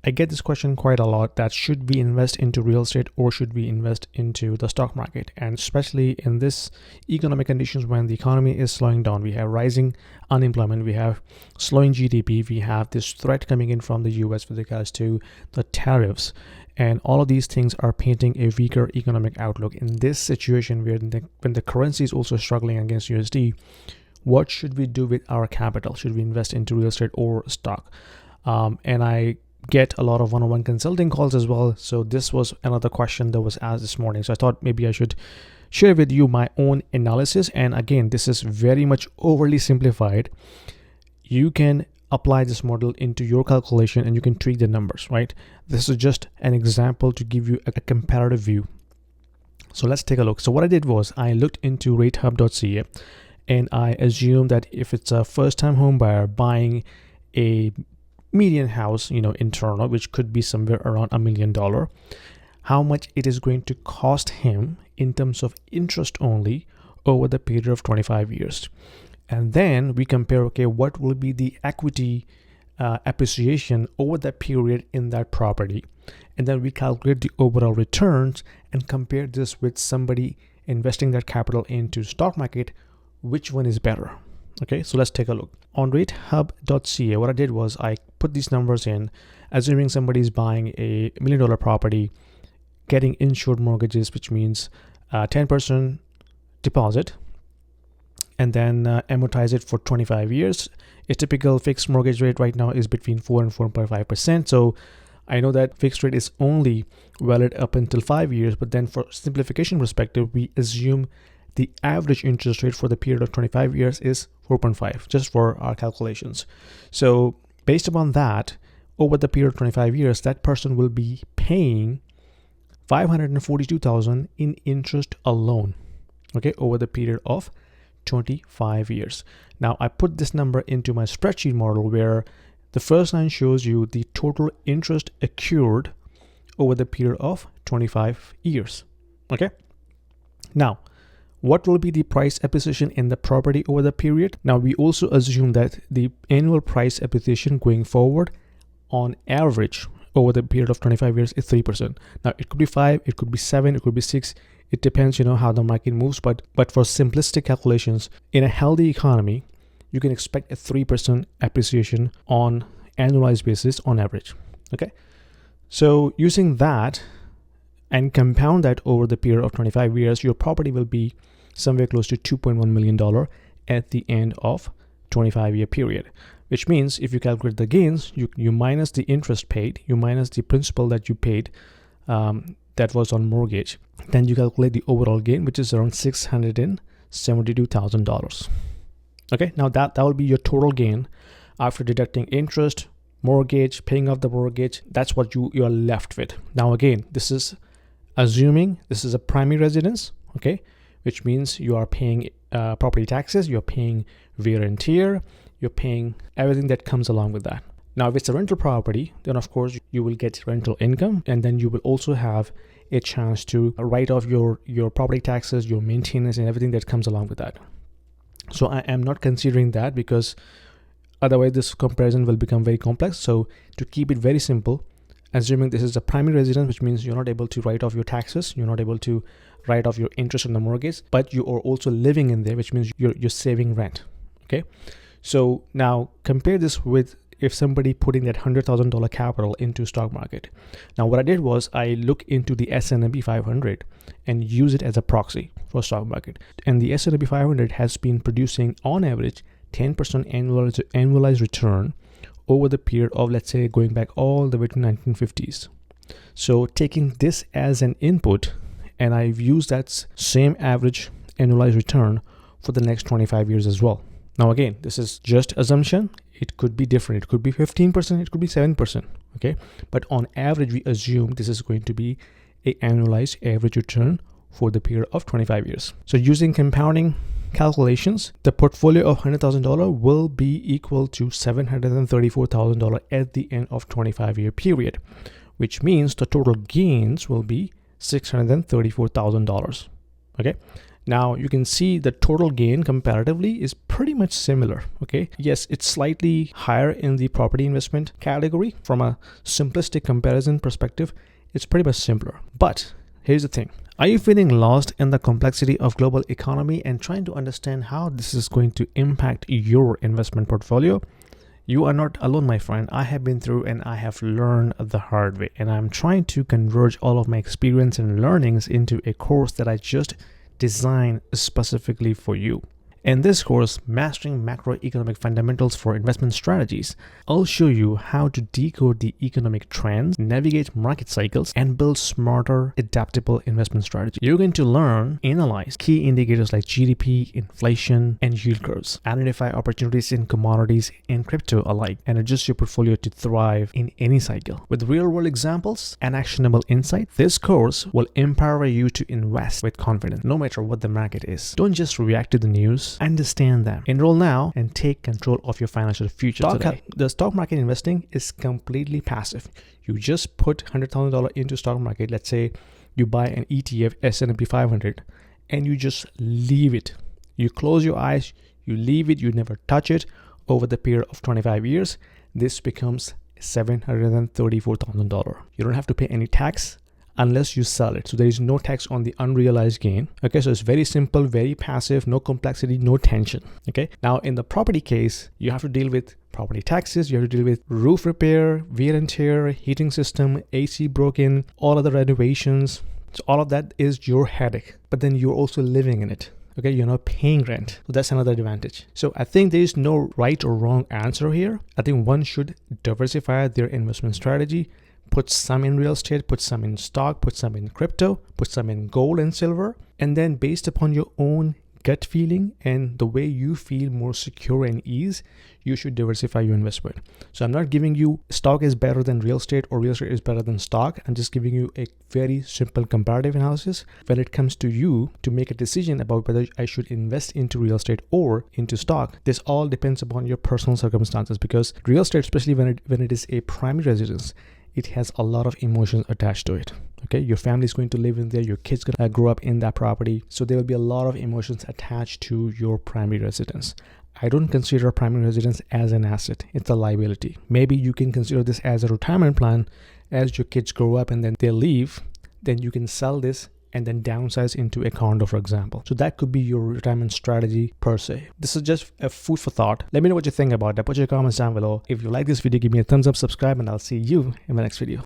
I get this question quite a lot, that should we invest into real estate or should we invest into the stock market? And especially in this economic conditions when the economy is slowing down, we have rising unemployment, we have slowing GDP, we have this threat coming in from the US with regards to the tariffs. And all of these things are painting a weaker economic outlook. In this situation where when the currency is also struggling against USD, what should we do with our capital? Should we invest into real estate or stock? And I get a lot of one-on-one consulting calls as well. So this was another question that was asked this morning. So I thought maybe I should share with you my own analysis. And again, this is very much overly simplified. You can apply this model into your calculation and you can tweak the numbers, right? This is just an example to give you a comparative view. So let's take a look. So what I did was I looked into ratehub.ca and I assumed that if it's a first-time home buyer buying a median house, in Toronto, which could be somewhere around $1 million, how much it is going to cost him in terms of interest only over the period of 25 years. And then we compare, okay, what will be the equity appreciation over that period in that property. And then we calculate the overall returns and compare this with somebody investing that capital into stock market. Which one is better? Okay, so let's take a look. On ratehub.ca, what I did was I put these numbers in, assuming somebody is buying a $1 million property, getting insured mortgages, which means 10% deposit, and then amortize it for 25 years. A typical fixed mortgage rate right now is between 4 and 4.5%. So I know that fixed rate is only valid up until 5 years, but then for simplification perspective, we assume the average interest rate for the period of 25 years is 4.5, just for our calculations. So based upon that, over the period of 25 years, that person will be paying $542,000 in interest alone, okay, over the period of 25 years. Now, I put this number into my spreadsheet model where the first line shows you the total interest accrued over the period of 25 years, okay? Now, what will be the price appreciation in the property over the period? Now, we also assume that the annual price appreciation going forward on average over the period of 25 years is 3%. Now, it could be 5, it could be 7, it could be 6. It depends, how the market moves. But for simplistic calculations, in a healthy economy, you can expect a 3% appreciation on annualized basis on average. Okay. So using that and compound that over the period of 25 years, your property will be somewhere close to $2.1 million at the end of 25-year period, which means if you calculate the gains, you minus the interest paid, you minus the principal that you paid that was on mortgage, then you calculate the overall gain, which is around $672,000. Okay, now that will be your total gain after deducting interest, mortgage, paying off the mortgage. That's what you are left with. Now again, this is assuming this is a primary residence, okay, which means you are paying property taxes, you're paying wear and tear, you're paying everything that comes along with that. Now, if it's a rental property, then of course you will get rental income, and then you will also have a chance to write off your property taxes, your maintenance, and everything that comes along with that. So I am not considering that because otherwise this comparison will become very complex. So to keep it very simple, assuming this is a primary residence, which means you're not able to write off your taxes, you're not able to write off your interest on the mortgage, but you are also living in there, which means you're saving rent. Okay, so now compare this with if somebody putting that $100,000 capital into stock market. Now what I did was I look into the S&P 500 and use it as a proxy for stock market, and the S&P 500 has been producing on average 10% annualized return over the period of, let's say, going back all the way to 1950s. So taking this as an input, and I've used that same average annualized return for the next 25 years as well. Now again, this is just assumption. It could be different. It could be 15%, it could be 7%, okay? But on average, we assume this is going to be an annualized average return for the period of 25 years. So using compounding calculations, the portfolio of $100,000 will be equal to $734,000 at the end of 25-year period, which means the total gains will be $634,000. Okay. Now you can see the total gain comparatively is pretty much similar. Okay, yes, it's slightly higher in the property investment category. From a simplistic comparison perspective, it's pretty much simpler. But here's the thing. Are you feeling lost in the complexity of global economy and trying to understand how this is going to impact your investment portfolio? You are not alone, my friend. I have been through and I have learned the hard way, and I'm trying to converge all of my experience and learnings into a course that I just designed specifically for you. In this course, Mastering Macroeconomic Fundamentals for Investment Strategies, I'll show you how to decode the economic trends, navigate market cycles, and build smarter, adaptable investment strategies. You're going to learn, analyze key indicators like GDP, inflation, and yield curves, identify opportunities in commodities and crypto alike, and adjust your portfolio to thrive in any cycle. With real-world examples and actionable insight, this course will empower you to invest with confidence, no matter what the market is. Don't just react to the news. Understand them. Enroll now and take control of your financial future today. The stock market investing is completely passive. You just put $100,000 into stock market. Let's say you buy an ETF S&P 500 and you just leave it. You close your eyes, you leave it, you never touch it. Over the period of 25 years, this becomes $734,000. You don't have to pay any tax unless you sell it. So there is no tax on the unrealized gain. Okay, so it's very simple, very passive, no complexity, no tension. Okay, now in the property case, you have to deal with property taxes, you have to deal with roof repair, wear and tear, heating system, AC broken, all other renovations. So all of that is your headache, but then you're also living in it. Okay, you're not paying rent. So that's another advantage. So I think there is no right or wrong answer here. I think one should diversify their investment strategy. Put some in real estate, put some in stock, put some in crypto, put some in gold and silver. And then based upon your own gut feeling and the way you feel more secure and ease, you should diversify your investment. So I'm not giving you stock is better than real estate or real estate is better than stock. I'm just giving you a very simple comparative analysis when it comes to you to make a decision about whether I should invest into real estate or into stock. This all depends upon your personal circumstances, because real estate, especially when it is a primary residence, it has a lot of emotions attached to it. Okay, your family is going to live in there, your kids gonna grow up in that property, so there will be a lot of emotions attached to your primary residence. I don't consider primary residence as an asset, it's a liability. Maybe you can consider this as a retirement plan. As your kids grow up and then they leave, then you can sell this and then downsize into a condo, for example. So that could be your retirement strategy per se. This is just a food for thought. Let me know what you think about that. Put your comments down below. If you like this video, give me a thumbs up, subscribe, and I'll see you in my next video.